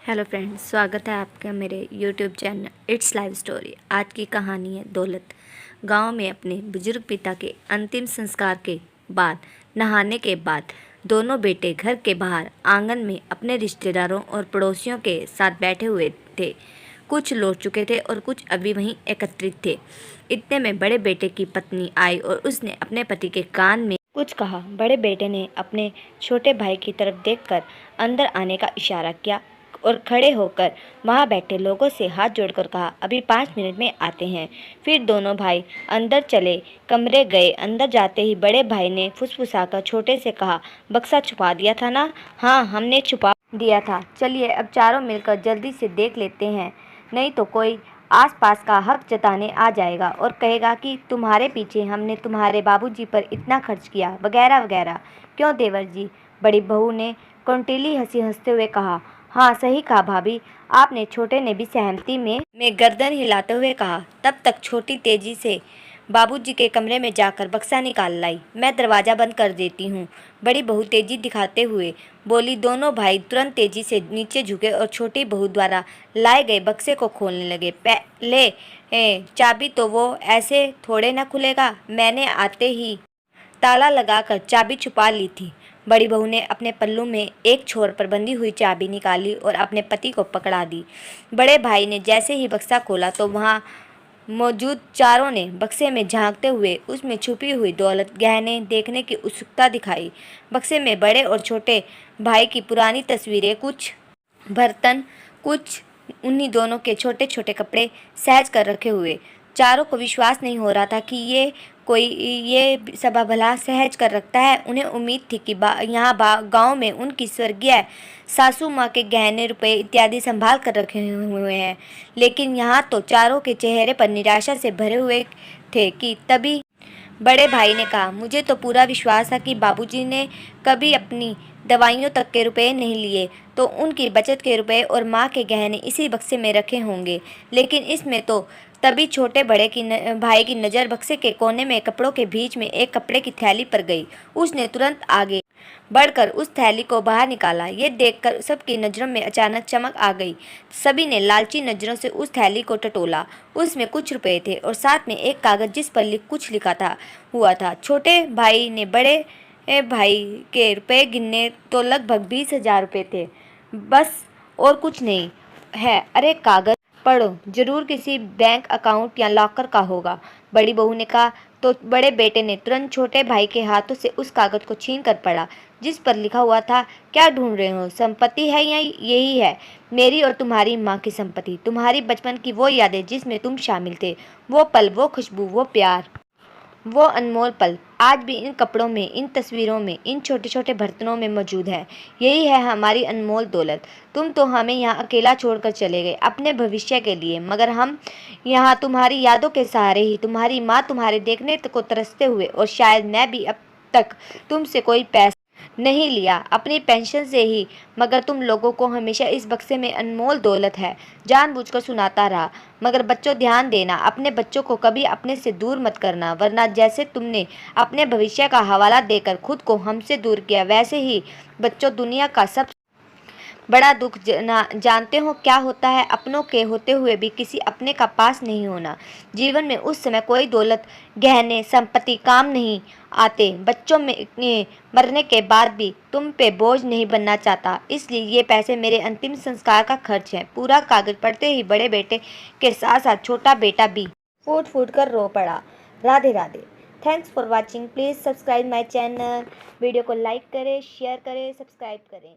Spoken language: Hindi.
हेलो फ्रेंड्स, स्वागत है आपका मेरे YouTube channel it's live story. आज की कहानी है दौलत। गांव में अपने बुजुर्ग पिता के अंतिम संस्कार के बाद नहाने के बाद दोनों बेटे घर के बाहर आंगन में अपने रिश्तेदारों और पड़ोसियों के साथ बैठे हुए थे। कुछ लौट चुके थे और कुछ अभी वहीं एकत्रित थे। इतने में बड़े बेटे की पत्नी आई और उसने अपने पति के कान में कुछ कहा। बड़े बेटे ने अपने छोटे भाई की तरफ देखकर अंदर आने का इशारा किया और खड़े होकर वहां बैठे लोगों से हाथ जोड़कर कहा, अभी 5 मिनट में आते हैं। फिर दोनों भाई अंदर चले कमरे गए। अंदर जाते ही बड़े भाई ने फुसफुसाकर छोटे से कहा, बक्सा छुपा दिया था ना? हाँ, हमने छुपा दिया था। चलिए अब चारों मिलकर जल्दी से देख लेते हैं, नहीं तो कोई आसपास का हक जताने आ जाएगा और कहेगा कि तुम्हारे पीछे हमने तुम्हारे बाबूजी पर इतना खर्च किया, वगैरह वगैरह। क्यों देवर जी? बड़ी बहू ने कौंटेली हंसी हंसते हुए कहा। हाँ, सही कहा भाभी आपने। छोटे ने भी सहमति में गर्दन हिलाते हुए कहा। तब तक छोटी तेजी से बाबूजी के कमरे में जाकर बक्सा निकाल लाई। मैं दरवाज़ा बंद कर देती हूँ, बड़ी बहू तेजी दिखाते हुए बोली। दोनों भाई तुरंत तेजी से नीचे झुके और छोटी बहू द्वारा लाए गए बक्से को खोलने लगे। पहले चाबी तो वो ऐसे थोड़े ना खुलेगा, मैंने आते ही ताला लगाकर चाबी छुपा ली थी। बड़ी बहू ने अपने पल्लू में एक छोर पर बंधी हुई चाबी निकाली और अपने पति को पकड़ा दी। बड़े भाई ने जैसे ही बक्सा खोला तो वहां मौजूद चारों ने बक्से में झांकते हुए उसमें छुपी हुई दौलत गहने देखने की उत्सुकता दिखाई। बक्से में बड़े और छोटे भाई की पुरानी तस्वीरें, कुछ बर्तन, कुछ उन्हीं दोनों के छोटे छोटे कपड़े सहज कर रखे हुए। चारों को विश्वास नहीं हो रहा था कि ये सभा भला सहज कर रखता है। उन्हें उम्मीद थी कि यहाँ गांव में उनकी स्वर्गीय सासू माँ के गहने, रुपए इत्यादि संभाल कर रखे हुए हैं, लेकिन यहाँ तो चारों के चेहरे पर निराशा से भरे हुए थे कि तभी बड़े भाई ने कहा, मुझे तो पूरा विश्वास था कि बाबूजी ने कभी अपनी दवाइयों तक के रुपए नहीं लिए, तो उनकी बचत के रुपए और माँ के गहने इसी बक्से में रखे होंगे, लेकिन इसमें तो तभी छोटे बड़े की भाई की नज़र बक्से के कोने में कपड़ों के बीच में एक कपड़े की थैली पर गई। उसने तुरंत आगे बढ़कर उस थैली को बाहर निकाला। ये देखकर सबकी नज़रों में अचानक चमक आ गई। सभी ने लालची नज़रों से उस थैली को टटोला। उसमें कुछ रुपए थे और साथ में एक कागज़ जिस पर कुछ लिखा हुआ था। छोटे भाई ने बड़े भाई के रुपए गिने तो लगभग 20,000 रुपये थे, बस और कुछ नहीं है। अरे कागज़ पढ़ो, जरूर किसी बैंक अकाउंट या लॉकर का होगा, बड़ी बहू ने कहा। तो बड़े बेटे ने तुरंत छोटे भाई के हाथों से उस कागज़ को छीन कर पढ़ा, जिस पर लिखा हुआ था, क्या ढूंढ रहे हो? संपत्ति है या यही है मेरी और तुम्हारी माँ की संपत्ति, तुम्हारी बचपन की वो यादें जिसमें तुम शामिल थे, वो पल, वो खुशबू, वो प्यार, वो अनमोल पल आज भी इन कपड़ों में, इन तस्वीरों में, इन छोटे छोटे बर्तनों में मौजूद है। यही है हमारी अनमोल दौलत। तुम तो हमें यहाँ अकेला छोड़कर चले गए अपने भविष्य के लिए, मगर हम यहाँ तुम्हारी यादों के सहारे ही, तुम्हारी माँ तुम्हारे देखने को तरसते हुए, और शायद मैं भी अब तक तुमसे कोई पैसा नहीं लिया अपनी पेंशन से ही, मगर तुम लोगों को हमेशा इस बक्से में अनमोल दौलत है जानबूझकर सुनाता रहा। मगर बच्चों ध्यान देना, अपने बच्चों को कभी अपने से दूर मत करना, वरना जैसे तुमने अपने भविष्य का हवाला देकर खुद को हमसे दूर किया, वैसे ही बच्चों दुनिया का सब बड़ा दुख जानते हो क्या होता है? अपनों के होते हुए भी किसी अपने का पास नहीं होना। जीवन में उस समय कोई दौलत, गहने, संपत्ति काम नहीं आते। बच्चों में मरने के बाद भी तुम पे बोझ नहीं बनना चाहता, इसलिए ये पैसे मेरे अंतिम संस्कार का खर्च है। पूरा कागज पढ़ते ही बड़े बेटे के साथ साथ छोटा बेटा भी फूट फूट कर रो पड़ा। Radhe Radhe. Thanks for watching. Please subscribe my channel. Video को लाइक करें, शेयर करें, सब्सक्राइब करें।